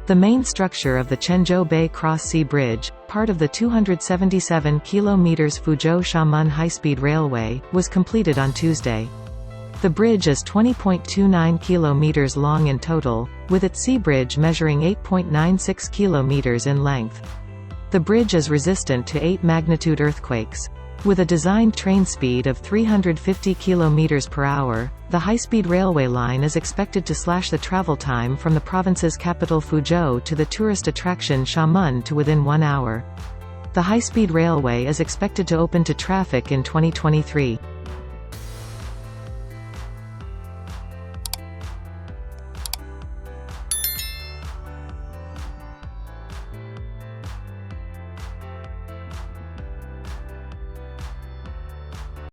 The main structure of the Quanzhou Bay Cross-Sea Bridge, part of the 277 km Fuzhou-Xiamen high-speed railway, was completed on Tuesday. The bridge is 20.29 km long in total, with its sea bridge measuring 8.96 km in length. The bridge is resistant to 8-magnitude earthquakes. With a designed train speed of 350 km per hour, the high-speed railway line is expected to slash the travel time from the province's capital Fuzhou to the tourist attraction Xiamen to within 1 hour. The high-speed railway is expected to open to traffic in 2023.